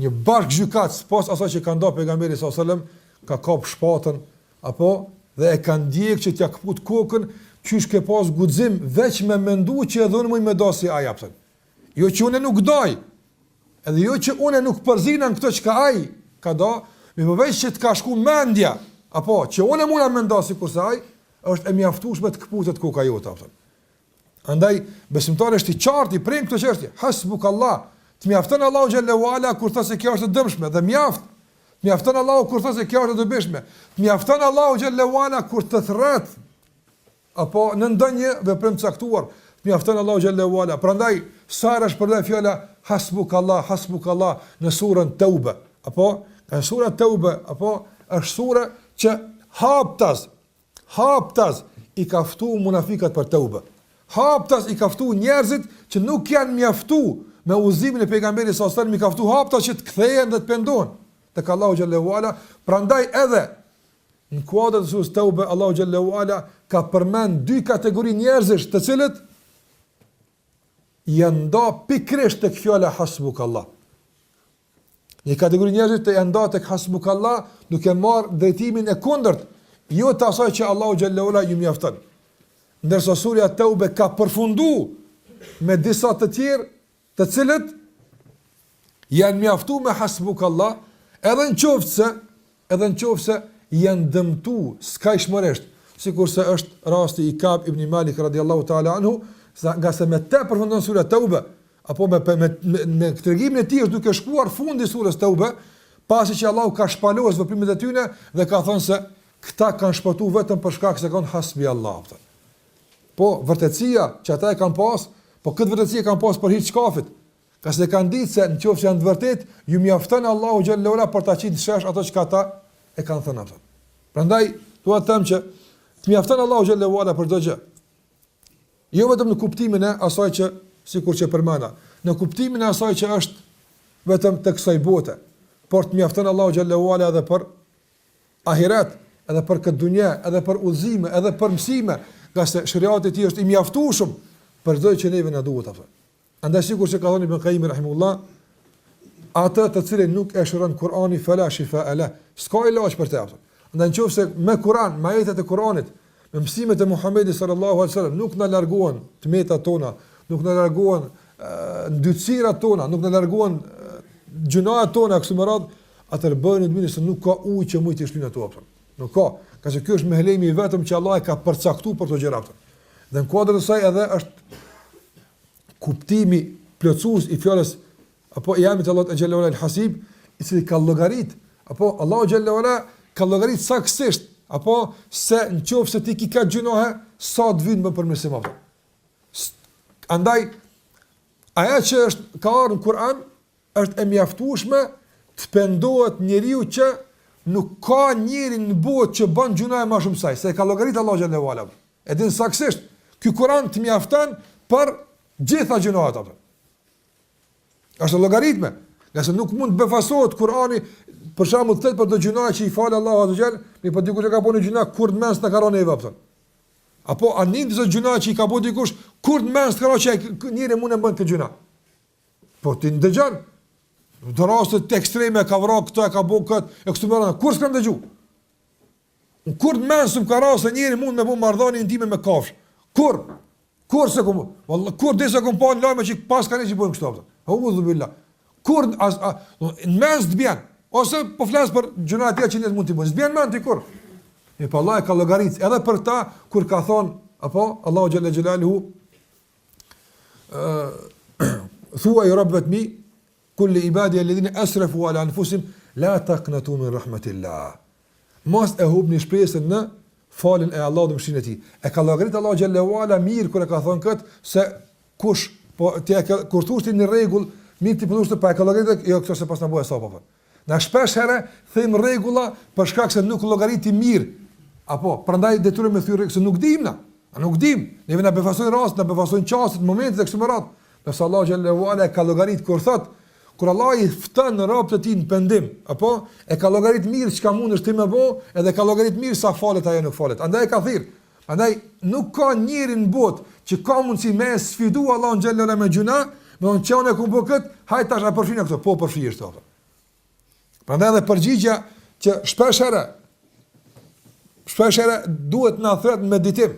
një bashk gjykatës pas asaj që ka nda pejgamberi sallallahu alaihi wasallam, ka kap shpatën apo dhe e ka ndjek që t'ja kaput kokën, qysh ke pas guxim veç me mendu që edhe unë më dasi ai apsën. Jo që unë nuk doj, edhe jo që unë nuk përzina në këto që ka ai ka da, mi përveç që t'ka shku mendja, apo që unë muna me ndasi kurse ai, është e mjaftueshme të kaputet koka jote apsën. Andaj, besimtar është i qartë, i prejnë këto çështje. Hasbukallah, të mjafton Allahu xhallahu ala kur thosë se kjo është e dëmshme dhe mjaft. Mjafton Allahu kur thosë se kjo është e dobishme. Mjafton Allahu xhallahu ala kur të thret apo në ndonjë veprim të caktuar. Mjafton Allahu xhallahu ala. Prandaj sa është për fjala hasbukallah, hasbukallah në surën Tauba, apo në surën Tauba, apo është sura që haptas i ka ftuar munafikat për Tauba. Haptas i ka ftuar njerëzit që nuk janë mjaftuar me udhëzimin e pejgamberit sallallahu alajhi wasallam, i ka ftuar haptas që të kthehen dhe të pendohen tek Allahu xhallahu ala. Prandaj edhe në kuadër të surës Tauba Allahu xhallahu ala ka përmend dy kategori njerëzish, të cilët janë nda pikërisht tek fjala hasbukallah. Një kategori njerëzish të janë nda tek hasbukallah duke marrë drejtimin e kundërt, jo të asaj që Allahu xhallahu ala ju mjafton. Ndërsa surja Tauba ka përfundu me disa të tjerë të cilët janë mjaftu me hasbukallah, edhe në qoftë se janë dëmtu skajshmëresht, sikurse është rasti i Ka'b ibn Malik radhiyallahu ta'ala anhu, nga se me te përfundon surja Tauba, apo me tregimin e tij është duke shkuar fundi surës Tauba, pasi që Allahu ka shpalosur veprimet e tyre dhe ka thënë se këta kanë shpëtuar vetëm për shkak se kanë hasbi Allah. Po vërtetësia që ata e kanë pas, po këtë vërtetësi e kanë pas për hir të shkafit. Ka se kanë ditë se nëse janë të vërtet, ju mjafton Allahu xhallahu ala për ta qitë shesh ato që ata e kanë thënë ata. Prandaj dua të them që të mjafton Allahu xhallahu ala për çdo gjë. Jo vetëm në kuptimin e asaj që sikur që përmenda, në kuptimin e asaj që është vetëm tek kësaj bote, por të mjafton Allahu xhallahu ala edhe për ahiret, edhe për këtë dunjë, edhe për udhëzime, edhe për mësime, nga se shariati i tij është i mjaftueshëm për çdo që neve na duhet atë. Andaj sikur që ka thënë Ibn Qayyim rahimullah, ata të cilët nuk e shohin Kur'ani fala shifa'a la, s'ka ilaç për të. Andaj nëse me Kur'an, me ajetet e Kur'anit, me mësimet e Muhamedit sallallahu alaihi wasallam nuk na largohen tmetat tona, nuk na largohen ndytësirat tona, nuk na largohen gjunaat tona kështu me radh, atë bëjnë në se nuk ka ujë që mund të shlyjë ato. Nuk ka, ka se ky është mehlemi i vetëm që Allah e ka përcaktuar për të gjëra. Dhe në kuadër të saj edhe është kuptimi plotësues i fjalës apo i emrit Allahu xhallahu ala al-Hasib, i cili ka llogarit, apo Allahu xhallahu ala ka llogarit saktësisht, apo se nëse ti ka gjunohe, sa të vijnë më përmirësim apo. Andaj ajo që është ka ardhur në Kur'an është e mjaftueshme të pendohet njeriu që nuk ka njeri në botë që bën gjunohe më shumë saj, se ka llogarit Allahu xhallahu ala. E din saktësisht, ky Kur'an të mjafton për gjitha gjunohat ato. Është llogaritme, nëse nuk mund të befasohet Kur'ani për shembull thot për do gjunoha që i fal Allahu azza xal, mi po dikush e ka bënë gjuna kur të mens të ka rënë vapton. Apo anin disa gjunoha që i ka bënë dikush kur të mens të ka rënë që njëri mund të bën këtë gjuna. Po ti ndëgjon do raste të ekstreme ka vrarë këto e ka bëu kët e kështu me radhë. Kur s'kam dëgju? Kur të mensum ka rase njëri mund me bëu marrëdhënie intime me kafsh. Kur se kom, vallahi kur disa kom pa lajme që pas kanë që bëjnë kështu. Audhu billah. Kur në mes të bjen, Ose po flas për gjëra të tjera që ne mund të bëjmë. S'bën mend ti kur. E pa Allah e ka llogarit edhe për ta kur ka thon apo Allahu xhalla xhelaluhu thuaj rabb vetmi kulli ibadi alladhina asrafu ala anfusihim la taqnatu min rahmatillah. Mos e hubni shpresën në falën e Allahut dhe mëshirën e tij. E ka llogarit Allahu xhallahu ala mirë kur e ka thon kët se kush po ti kur thoshti në rregull mirë ti po thoshte pa e ka llogarit jo këto se pas na bëhet sa po. Na shpesh herë them rregulla për shkak se nuk llogariti mirë. Apo prandaj detyrojmë të thyrë se nuk dim na. Nuk dim. Ne na befasojnë rast, na befasojnë çastet, momentet e kështu me radhë. Nëse Allahu xhallahu ala ka llogarit kur thot kur Allah i fton në robët e tij në pendim, apo e ka llogarit mirë çka mundesh ti më bë, edhe ka llogarit mirë sa falet ajo nuk falet. Andaj ka thirr. Andaj nuk ka njeri në botë që ka mundësi me sfidu Allahun xhallahu ala me gjuna, me on çone ku bë kët, hajt tash a përfina këto, po përfshirë këto. Prandaj edhe përgjigja që shpesh herë duhet na thret meditim.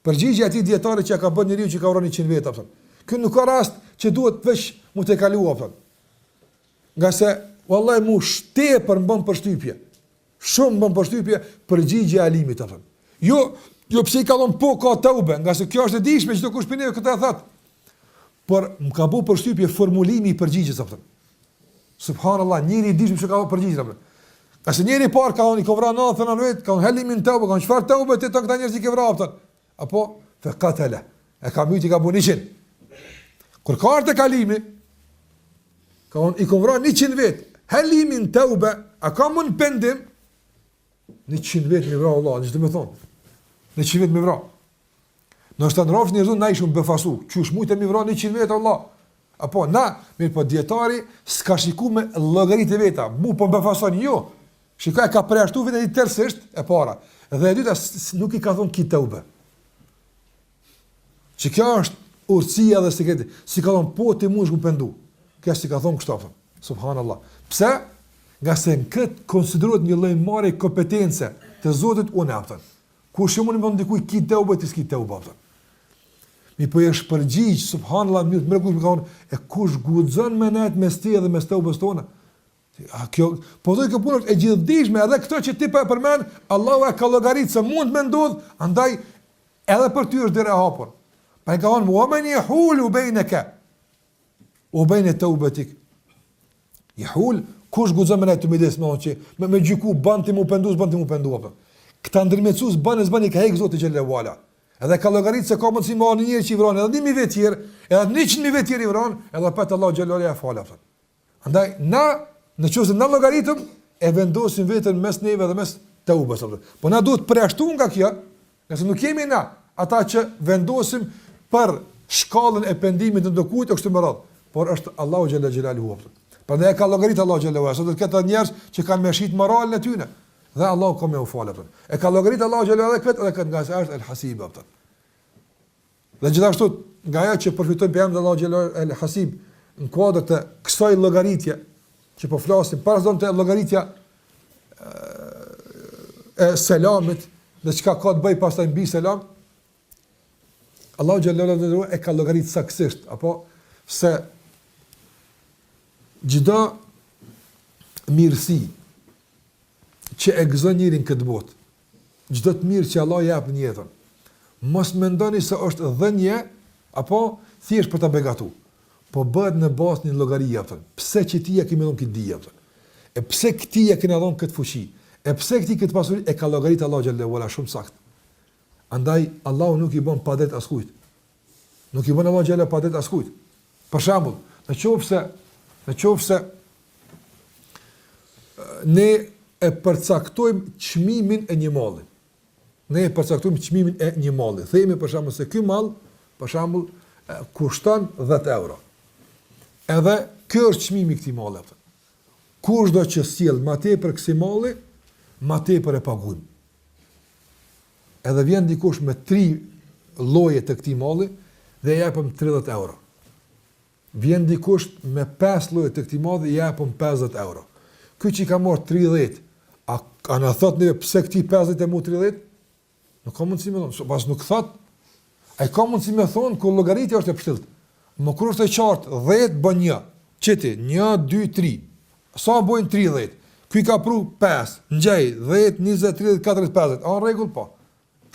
Përgjigjja e atij dietari që ka bën njeriu që ka urrë 100 vjet apo. Ky nuk ka rast që duhet veç mu të kalu apo. Nga se wallahi mu shtepër më bën përshtypje. Shumë më bën përshtypje përgjigja e Alimit apo. Jo pse i kallon po ka teube, nga se kjo është e dishme çdo kush pinë këtë e thot. Por më ka bu përshtypje formulimi i përgjigjes apo. Subhanallahu, njëri i dishme se ka përgjigje apo. Ka se njëri parë ka i kovra 99 vet, ka helimin teube, ka çfarë teube ti këta njerëz i ke vrarë apo. Apo fa qatala. E ka myti ka buni 100. Kur ka ardhe kalimi, ka unë i konvra 100 vetë, helimin të ube, a ka mund pendim, 100 vetë me vra Allah, në që të me thonë, 100 vetë me vra. Në është të nërofsh njërëzun, na ishëm befasu, që është mujtë e me vra 100 vetë Allah. Apo, na, mirë po djetari, s'ka shiku me lëgarit e veta, mu po më befason, jo, shikaj ka preashtu vetë e di tërsisht, e para, dhe e dyta, nuk i ka thonë ki të ube. Që kjo është urësia dhe sekreti. Si ka thonë, po ti mund shku pendu. Kjo si ka thonë kështafën. Subhanallah. Pse? Nga se në këtë konsideruat një lloj marrje kompetence të Zotit unë aftën. Ku shumë unë më ndikuj ki të ube, ti s'ki të ube aftën. Mi po jesh përgjigj, subhanallah, mirë të mërë ka thonë, e kush guxon me nejtë mes ti edhe mes të ubes tona? Po dojë kjo punë është e gjithdijshme, edhe këto që ti përmen, Allahu e ka llogaritë se mund me ndodh, andaj edhe për ty është dire hapur. Pa i ka thonë, وَمَنْ يَحُولُ بَيْنَكَ وَبَيْنَ تَوْبَتِكَ Jehul, kush guxon me ne të mides me që me gjyku ban ti mu pendu apo. Këta ndërmjetësues bën i ka hek Zoti xhallahu ala. Edhe ka llogaritë se ka mundësi me një njeri që i vron, edhe 1000 vjet tjerë, edhe 100 vjet tjerë i vron, edhe pat Allah xhallahu ala fal apo. Andaj na në çështë na llogaritëm e vendosim veten mes neve dhe mes teubës apo. Po na duhet përjashtu nga kjo, nëse nuk kemi na ata që vendosim për shkallën e pendimit të dokujt o kështu me radhë, por është Allahu xhalla xhelaluhu. Prandaj ka llogarit Allahu xhelaluhu, sot këta njerëz që kanë mëshit moralin e tyre, dhe Allahu ka më u falë. E ka llogarit Allahu xhelaluhu këtë nga se është el-Hasib apo. Dhe gjithashtu nga ajo që përfitojnë për Allahu xhelaluhu el-Hasib në kuadër të kësaj llogaritje që po flasim, para zonë të llogaritja e selamit, dhe çka ka të bëj pastaj mbi selam. Allahu xhallahu e ka llogarit saktësisht, apo se çdo mirësi që e gëzon njërin këtë botë, çdo të mirë që Allah jep në jetën, mos mendoni se është dhënje apo thjesht për ta begatu, po bëhet në bazë një llogarie apo. Pse që ti ja ke dhënë këtë dije apo? E pse këtij ja keni dhënë këtë fuqi? E pse këtij këtë pasuri e ka llogarit Allahu xhallahu ala shumë saktë. Andaj Allahu nuk i bën padet askujt. Nuk i bën Allahu xhallahu padet askujt. Për shembull, në qofse ne e përcaktojmë çmimin e një malli. Ne e përcaktojmë çmimin e një malli. Themi për shembull se ky mall, për shembull, kushton 10 euro. Edhe ky është çmimi i këtij malli. Kushdo që sjell më tepër kësaj malli, më tepër e paguajmë. Edhe vjen dikush me 3 lloje të këtij malli dhe japëm 30 euro. Vjen dikush me 5 lloje të këtij malli dhe japëm 50 euro. Ky që ka marrë 30, a na thot ne pse këtij 50 e mu 30? Nuk ka mundësi me thonë, pas nuk thot. Ai ka mundësi me thonë ku llogaritja është e pështilt. Më kur është e qartë 10 bën 1, çeti 1 2 3. sa bojnë 30, ky ka pru 5, ngjej 10, 20, 30, 40, 50. A në rregull po.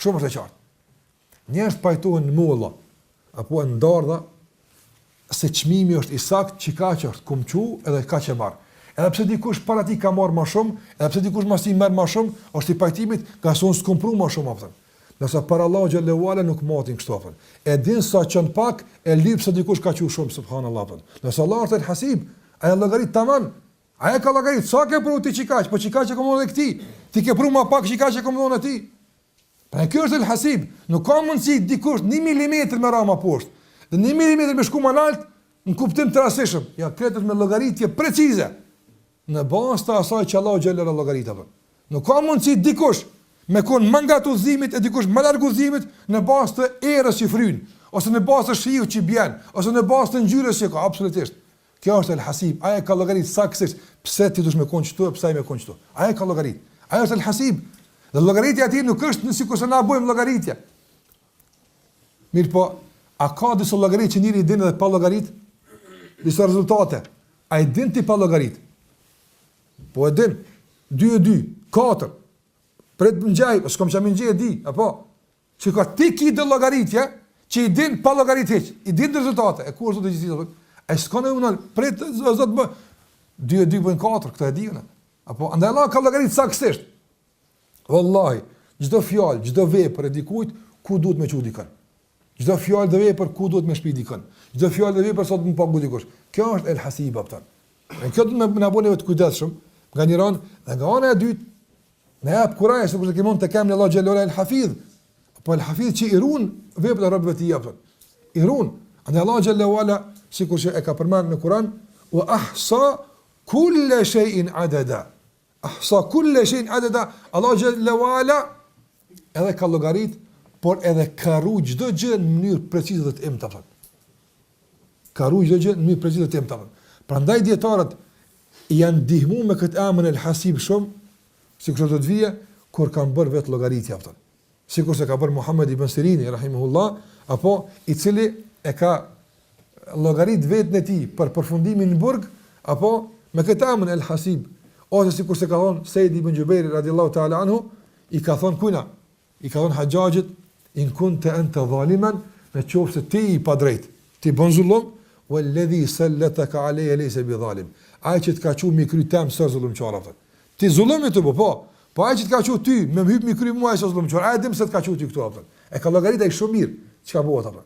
Shumë është e qartë. Njerëz pajtohen në molla apo në ndardha se çmimi është i saktë, çka që është kumçu edhe ka që marr. Edhe pse dikush para ti ka marr më shumë, edhe pse dikush mas i merr më shumë, është i pajtimit ka son skompru më shumë aftën. Nëse para Allahu xhallahu ala nuk motin kështu aftën. E din sa çon pak e lyp se dikush ka qenë shumë subhanallahu aftën. Nëse Allah është el hasib, ai llogarit tamam. Ai ka llogarit sa ke pru ti çikaç, po çikaç e komon edhe këti. Ti ke pru më pak çikaç e komon edhe ti. Pra kjo është el hasib. Nuk ka mundsi dikush 1 milimetër me rama poshtë. Dhe 1 milimetër me shku më lart në kuptim të rastishëm. Ja kretet me llogaritje precize. Në bazë të asaj që Allah xhallahu llogarit apo. Nuk ka mundsi dikush me kon më nga udhëzimit e dikush më larg udhëzimit në bazë të erës që fryn, ose në bazë të shiut që bjen, ose në bazë të ngjyrës që ka, absolutisht. Kjo është el hasib. Ai ka llogarit saktësisht pse ti dush me kon këtu e pse ai me kon këtu. Ai ka llogarit. Ai është el hasib. Dhe llogaritja aty nuk është sikur se na bëjmë llogaritje. Mirë po, a ka disa llogarit që njëri i din edhe pa llogarit? Disa rezultate. Ai din ti pa llogarit. Po e din, 2 e 2, 4, pret më njaj, s'kom që më njaj e di, apo, që ka ti ki dhe logaritje, që i din pa logarit heq, i din dhe rezultate, e ku është të gjithë, e s'ka në unal, pret, zotë më, 2 e 2 bëjnë 4, këta e di unë, apo, ndaj Allah ka logarit saksisht, wallahi, gjdo fjallë, gjdo vepër e dikujt, ku duhet me që dikën, gjdo fjallë dhe vepër, ku duhet me shpi dikën, gjdo fjallë dhe vepër, sot më pagu dikush, kjo është el hasiba pëtan, e kjo të me aboneve të kujdeshëm, nga një ranë, dhe nga anë e dytë, në jap kuraj, se kurse kemon të kemë në Allah Gjellera el-Hafidh, po el-Hafidh që i runë vepët e rabëve të jepëtën, i runë, andë Allah Gjellera, si kur që e ka përmanë në Kur'an, wa ahsa kulle shay'in adada, ahsa kulle shay'in adada, Allah Gjellera edhe ka logarit, por edhe ka ru gjdo gjë në mënyrë precizë dhe të imë të fëtë. Ka ru gjdo gjë në mënyrë precizë dhe të imë të fëtë. Pra ndaj djetarët, janë dihmu me këtë amën el hasib shumë, si kështë të të vije, kur kanë bërë vetë logaritja aftën. Si kështë ka bërë Muhammed ibn Sirini, rahimahullah, apo i cili e ka logarit vetën e ti për përfundimin në burg, apo me këtë amën el hasib, ose si kështë ka thonë Sejdi ibn Gjubejri, radiallahu ta'ala anhu, i ka thonë kujna, i ka thonë haqajit, in kun të enë të dhalimen, në qofë se ti i pa drejt, ti bën zullum, walladhi sallataka alayhi laysa bidhalim. Ai që të ka qenë mi kry tem sër zullumçar atë. Ti zullumi të po. Po ai që të ka qenë ty me hyp mi kry mua sër zullumçar. Ai dim se të ka qenë ty këtu atë. E ka llogarit ai shumë mirë çka bëhet atë.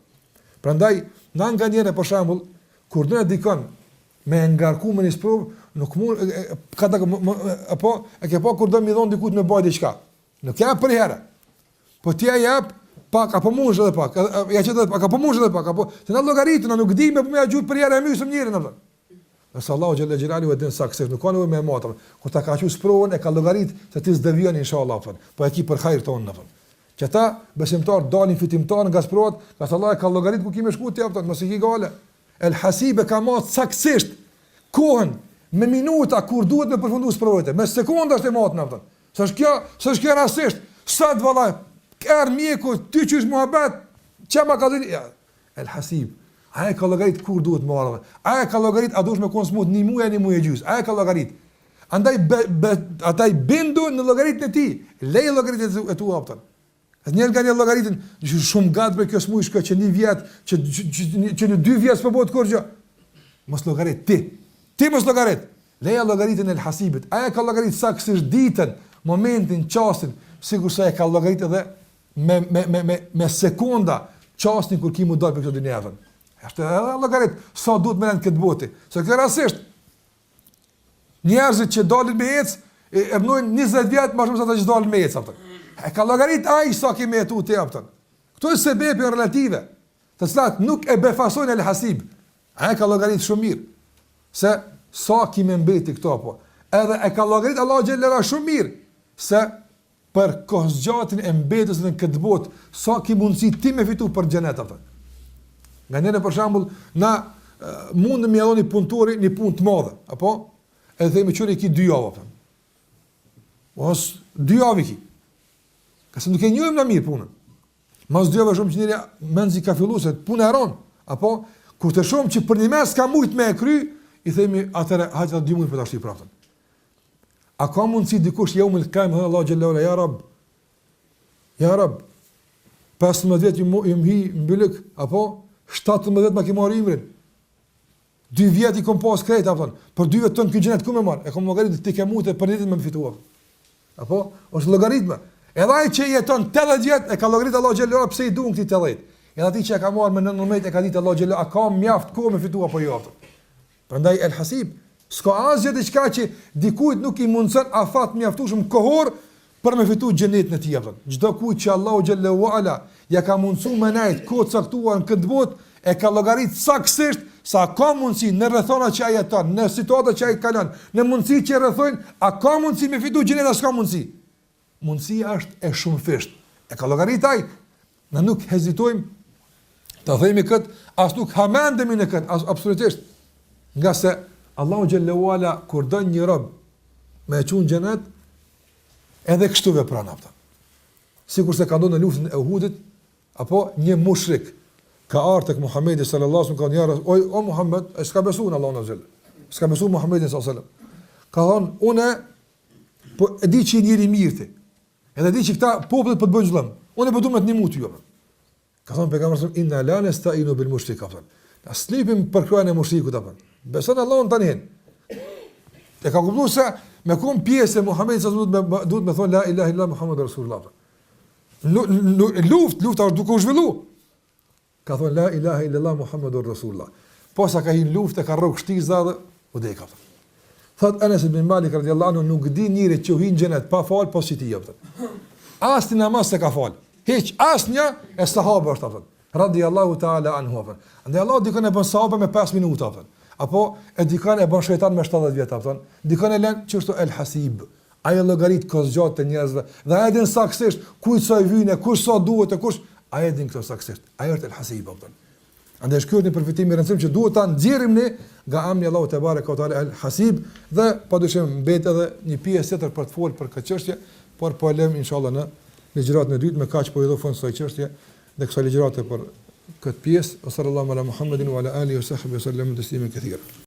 Prandaj na nganjëre për shembull kur do të dikon me ngarku me nisprov nuk mund ka apo e ke pa kur do mi dhon dikut me baj diçka. Nuk ka për herë. Po ti ja jap pak apo mund edhe pak. Ja çet pak apo mund edhe pak apo se na llogaritën nuk di me po më ajut për herë mysëm njërin atë. Nëse Allahu xhalla xhelali u den sakse nuk kanë me motor. Kur ta ka qenë sprovën e ka llogarit se ti s'devion inshallah atë. Po e ki për hajër ton atë. Që ata besimtar dalin fitimtar nga sprovat, ka Allah e ka llogarit ku kimë shku ti atë, mos i ki gale. El hasibe ka marrë saktësisht kohën me minuta kur duhet me përfunduar sprovat, me sekonda është e matën atë. S'është kjo rastisht. Sa të vallaj, er mjeku, ty qysh muhabet, që ma ka dhënë, el hasib, aja ka llogarit kur duhet marrë, aja ka llogarit, a duhet me konsumut një muaj e gjys, aja ka llogarit. Andaj, ataj bindu në llogaritën e ti, lej llogaritën e tu apëtën. Njerë nga një llogaritën, shumë gatë për kjo smuj shka që një vjetë, që në 2 vjetë s'po bëhet kur gjë. Mos llogarit, ti mos llogarit, leja llogaritën e el hasibit, aja ka llogarit saksisht ditën, momentin, qastin, sigur se e ka llogarit edhe me sekonda qastin kur ki mu dal për këtë dynjavën. Është edhe llogarit sa duhet me në këtë botë. Se këtë rasisht, njerëzit që dalin me ecë, e mnojnë 20 vjetë ma shumë sa të që dalin me ecë. E ka llogarit ai sa kemi jetu të japëtën. Këto e sebepi relative, të cilat nuk e befasojnë el hasib. E ka llogarit shumë mirë, se sa kime mbeti këto po. Edhe e ka llogarit Allah Gjellera shumë mirë, se për kohës gjatin e mbetës në këtë botë, sa ki mundësi ti me fitu për xhenet atë. Nga njëre për shambull, na mundë me jadon një punëtori një punë të madhe, apo? Edhe thejme qëri ki 2 javë, apë. Ose 2 javë ki. Këse nuk e njojmë në mirë punën. Mas 2 javë shumë që njëri menzi ka fillu se punë e ronë, apo? Kur të shumë që për një mes ka mujtë me e kry, i themi atëre hajtë të 2 muaj për ta shtypur aftën. A ka mundësi dikush yaumul qiyamah Allah xhallahu ala ya rab 15 vjet ju hi mbyllëk apo 17 vjet ma ke marrë imrin. 2 vjet I kom pas krejt apo për 2 vjet ton ky xhenet ku më marr? E kom llogarit ti ke mute për ditën më fituar. Apo është llogaritmë. Edhe ai që jeton 80 vjet e ka llogarit Allah xhallahu ala pse I duan këtij 80. Edhe aty që e ka marrë me 19 e ka ditë Allah xhallahu a ka mjaft kohë më fitua apo jo ato. Prandaj el hasib s'ka asgjë diçka që dikujt nuk I mundson afat mjaftueshëm kohor për me fitu xhenetin e tij apo. Çdo kujt që Allahu xhallahu ala ja ka mundsuar me najt kohë caktuar në këtë botë e ka llogarit saktësisht sa ka mundsi në rrethona që ai jeton, në situata që ai kalon, në mundësi që rrethojnë, a ka mundsi me fitu xhenetin as ka mundsi. Mundësia është e shumëfisht. E ka llogarit ai. Ne nuk hezitojmë ta themi kët, as nuk hamendemi në kët, as absolutisht. Nga se Allahu xhallahu ala kur don një rob me çun xhenet edhe kështu vepron ata. Sikurse ka ndonë në luftën e Uhudit, apo një mushrik ka ardhur tek Muhamedi sallallahu alaihi wasallam, ka thënë o Muhammed, s'ka besuar në Allahun azza. S'ka besuar Muhamedin sallallahu alaihi wasallam. Ka thënë unë po e di që njëri mirë ti. Edhe di që këta popullet po të bëjnë zullëm. Unë po duam të ndihmu ty. Ka thënë pejgamberi inna la nasta'inu bil mushrikeen. Na slipim për kryen e mushrikut apo. Beson Allahun tani. E ka kuptuar se me kom pjesë e Muhamedit sallallahu alaihi wasallam duhet me thonë la ilaha illa Muhammadur rasulullah. Lufta duke u zhvilluar. Ka thonë la ilaha illallah Muhammadur rasulullah. Posa ka hin luftë ka rrok shtiza dhe u dek atë. Thot Anas ibn Malik radhiyallahu anhu nuk di njëri që hin xhenet pa fal pas si ti jepte. As namaz se ka fal. Hiç asnjë e sahabëve është atë. Radhiyallahu ta'ala anhu. Andaj Allah dikon e bën sahabë me 5 minuta atë. Apo e dikon e bën shejtan me 70 vjet atë. Dikon e lën çështo el hasib. Ai llogarit kozgjat të njerëzve dhe ai din saktësisht kujt sa I vynë, kush sa duhet e kush ai din këto saktësisht. Ai është el hasib atë. Andaj është një përfitim I rëndësishëm që duhet ta nxjerrim ne nga amri Allahu te bareka ve taala el hasib dhe padyshim mbet edhe një pjesë tjetër për të folur për këtë çështje, por po lëm inshallah në ligjëratën e dytë me kaq po I do fund kësaj çështje dhe kësaj ligjërate për këtë pjesë sallallahu ala Muhammedin wa ala alihi wa sahbihi sallam taslima katira.